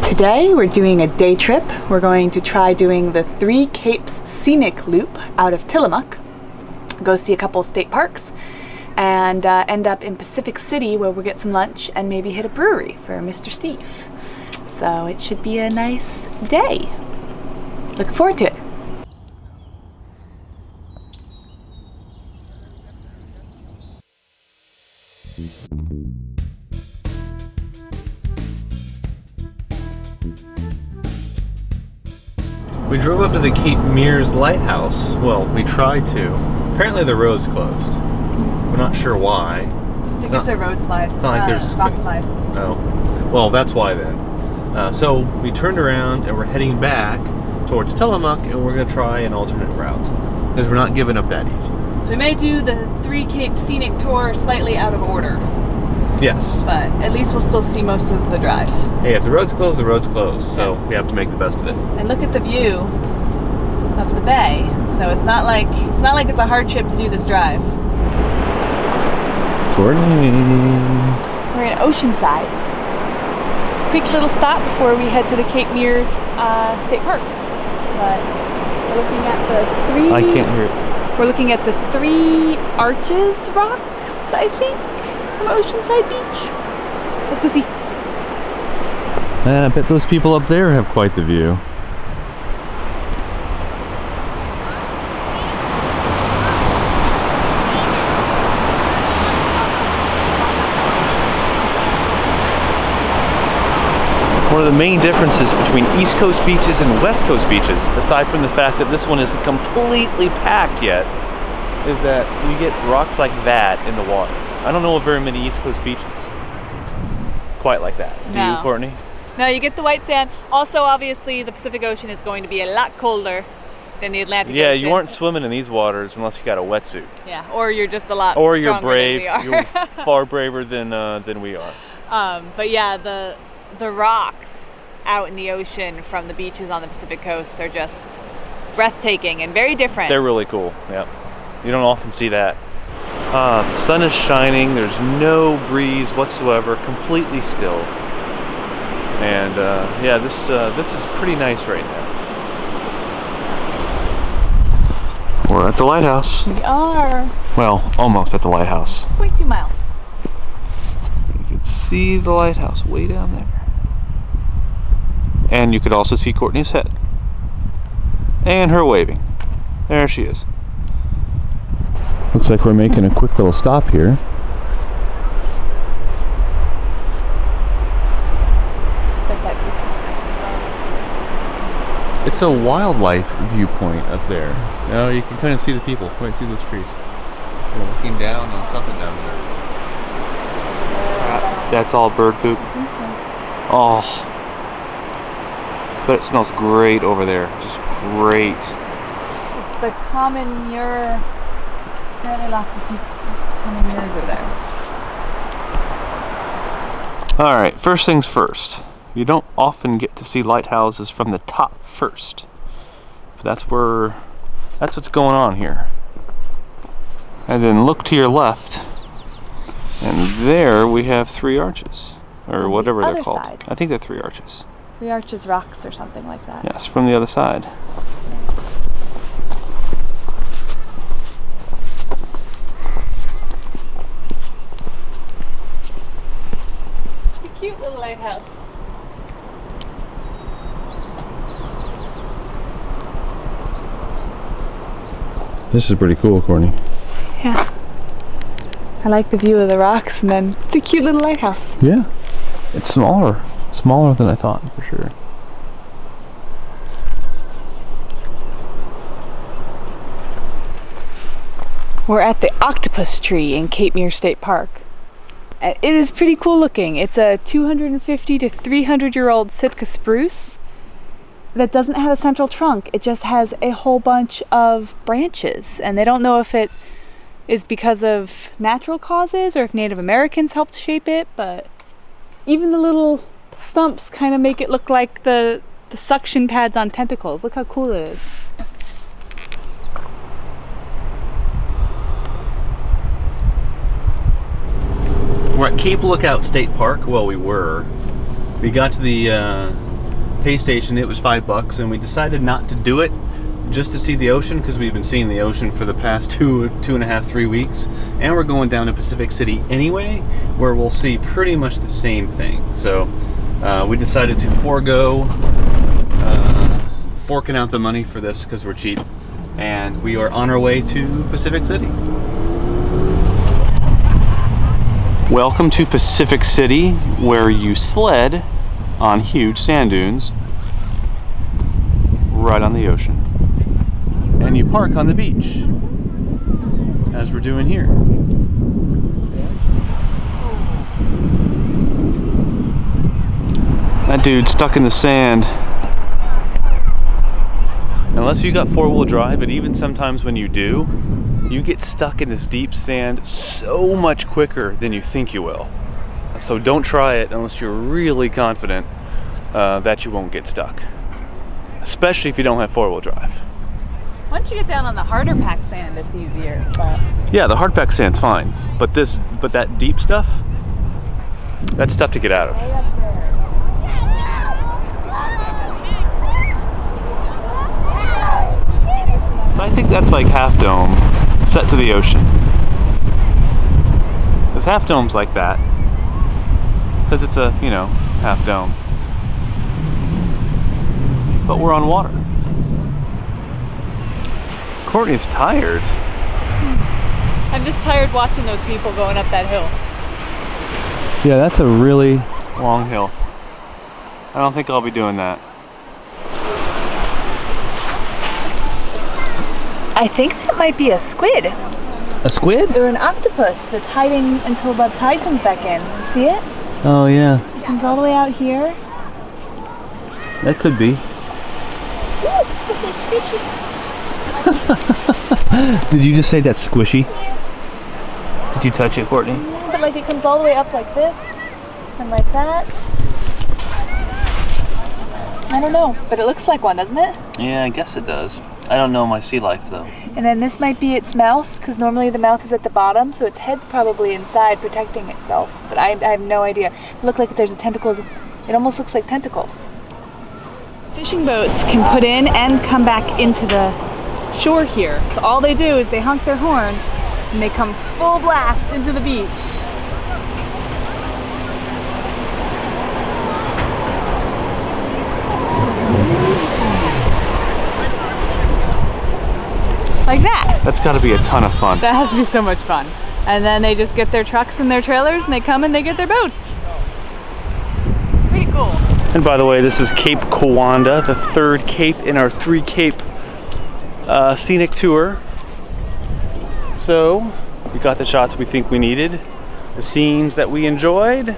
Today we're doing a day trip. We're going to try doing the 3 Capes Scenic loop out of Tillamook, go see a couple state parks, and end up in Pacific City where we'll get some lunch and maybe hit a brewery for Mr. Steve. So it should be a nice day. Looking forward to it. We drove up to the Cape Meares Lighthouse. Well, we tried to. Apparently the road's closed. We're not sure why. I think it's a road slide. It's not like there's... rock slide. Oh. Well, that's why then. So we turned around and we're heading back towards Tillamook, and we're going to try an alternate route. Because we're not giving up that easy. So we may do the 3 Cape Scenic tour slightly out of order. Yes. But at least we'll still see most of the drive. Hey, if the road's closed, the road's closed. So we have to make the best of it. And look at the view of the bay. So it's not like it's a hardship to do this drive. Courtney. We're in Oceanside. Quick little stop before we head to the Cape Meares State Park. But we're looking at the 3... I can't hear it. We're looking at the 3 arches rocks, I think, from Oceanside Beach. Let's go see. Man, I bet those people up there have quite the view. One of the main differences between East Coast beaches and West Coast beaches, aside from the fact that this one isn't completely packed yet, is that you get rocks like that in the water. I don't know of very many East Coast beaches quite like that. Do you, Courtney? No, you get the white sand. Also, obviously, the Pacific Ocean is going to be a lot colder than the Atlantic Ocean. Yeah, you aren't swimming in these waters unless you got a wetsuit. Yeah, or you're just a lot or stronger you're brave. than we are. You're far braver than we are. But yeah, the rocks out in the ocean from the beaches on the Pacific coast are just breathtaking and very different. They're really cool. Yeah, you don't often see that. The sun is shining. There's no breeze whatsoever. Completely still. And yeah, this is pretty nice right now. We're at the lighthouse. We are. Well, almost at the lighthouse. 0.2 miles. You can see the lighthouse way down there. And you could also see Courtney's head. And her waving. There she is. Looks like we're making a quick little stop here. It's a wildlife viewpoint up there. You know, you can kind of see the people right through those trees. They're looking down on something down there. That's all bird poop. I think so. Oh. But it smells great over there. Just great. It's the common muir. Apparently lots of common muirs are there. Alright, first things first. You don't often get to see lighthouses from the top first. But that's what's going on here. And then look to your left. And there we have 3 arches. Or whatever they're called. Side. I think they're 3 arches. 3 arches rocks or something like that. Yes, from the other side. It's a cute little lighthouse. This is pretty cool, Courtney. Yeah. I like the view of the rocks, and then it's a cute little lighthouse. Yeah. It's smaller. Smaller than I thought, for sure. We're at the Octopus Tree in Cape Meares State Park. It is pretty cool looking. It's a 250 to 300-year-old Sitka spruce that doesn't have a central trunk. It just has a whole bunch of branches, and they don't know if it is because of natural causes or if Native Americans helped shape it, but even the little stumps kind of make it look like the suction pads on tentacles. Look how cool it is. We're at Cape Lookout State Park. Well, we were. We got to the pay station, it was $5, and we decided not to do it just to see the ocean, because we've been seeing the ocean for the past two and a half, 3 weeks, and we're going down to Pacific City anyway, where we'll see pretty much the same thing. So we decided to forego forking out the money for this because we're cheap, and we are on our way to Pacific City. Welcome to Pacific City, where you sled on huge sand dunes right on the ocean. And you park on the beach, as we're doing here. That dude's stuck in the sand. Unless you got four-wheel drive, and even sometimes when you do, you get stuck in this deep sand so much quicker than you think you will. So don't try it unless you're really confident that you won't get stuck. Especially if you don't have four-wheel drive. Once you get down on the harder packed sand, it's easier. But... yeah, the hard packed sand's fine, but that deep stuff, that's tough to get out of. So I think that's like Half Dome set to the ocean. Because Half Dome's like that, because it's a, you know, half dome. But we're on water. Courtney's tired. I'm just tired watching those people going up that hill. Yeah, that's a really long hill. I don't think I'll be doing that. I think that might be a squid. A squid? Or an octopus that's hiding until the tide comes back in. You see it? Oh yeah. It comes all the way out here. That could be. Ooh, it's squishy. Did you just say that's squishy? Did you touch it, Courtney? But like it comes all the way up like this and like that. I don't know, but it looks like one, doesn't it? Yeah, I guess it does. I don't know my sea life though. And then this might be its mouth, because normally the mouth is at the bottom, so its head's probably inside protecting itself. But I have no idea. It looks like there's a tentacle. It almost looks like tentacles. Fishing boats can put in and come back into the shore here. So all they do is they honk their horn and they come full blast into the beach. Like that. That's got to be a ton of fun. That has to be so much fun. And then they just get their trucks and their trailers and they come and they get their boats. Pretty cool. And by the way, this is Cape Kiwanda, the third cape in our 3-cape scenic tour. So we got the shots we think we needed, the scenes that we enjoyed,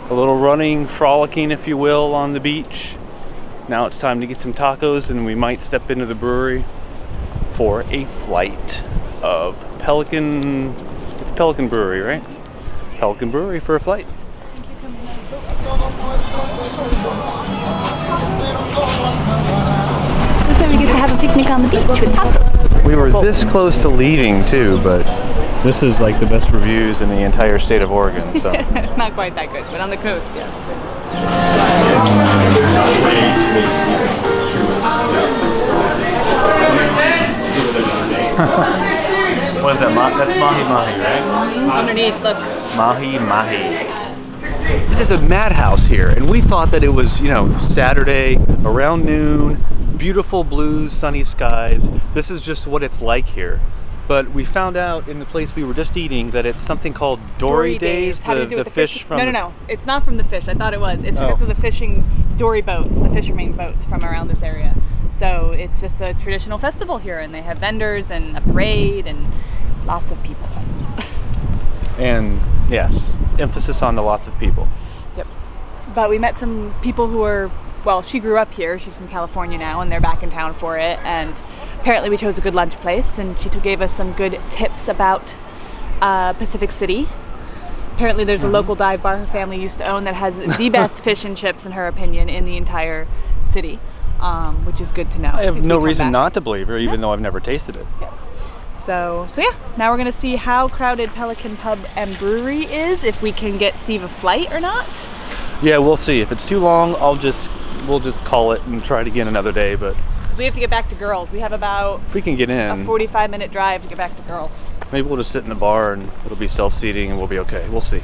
a little running, frolicking if you will, on the beach. Now it's time to get some tacos, and we might step into the brewery for a flight of Pelican. It's Pelican Brewery, right? Pelican Brewery for a flight. This way we get to have a picnic on the beach with tacos. We were this close to leaving too, but this is like the best reviews in the entire state of Oregon. So not quite that good, but on the coast, yes. What is that? That's mahi-mahi, right? Underneath, look. Mahi-mahi. It is a madhouse here, and we thought that it was, you know, Saturday around noon, beautiful blues, sunny skies. This is just what it's like here. But we found out in the place we were just eating that it's something called Dory Days. How do you do with the fish from No. It's not from the fish. I thought it was. It's because of the fishing dory boats, the fishermen boats from around this area. So it's just a traditional festival here, and they have vendors and a parade and lots of people. And yes, emphasis on the lots of people. Yep. But we met some people who are, well, she grew up here. She's from California now, and they're back in town for it. And apparently we chose a good lunch place, and she gave us some good tips about Pacific City. Apparently there's a local dive bar her family used to own that has the best fish and chips, in her opinion, in the entire city, which is good to know. I have no reason not to believe her, even though I've never tasted it. Yeah. So yeah, now we're gonna see how crowded Pelican Pub and Brewery is, if we can get Steve a flight or not. Yeah, we'll see. If it's too long, I'll just we'll just call it and try it again another day, but Because we have to get back to Girls. We have about if we can get a in, 45-minute drive to get back to Girls. maybe we'll just sit in the bar and it'll be self-seating and we'll be okay. We'll see.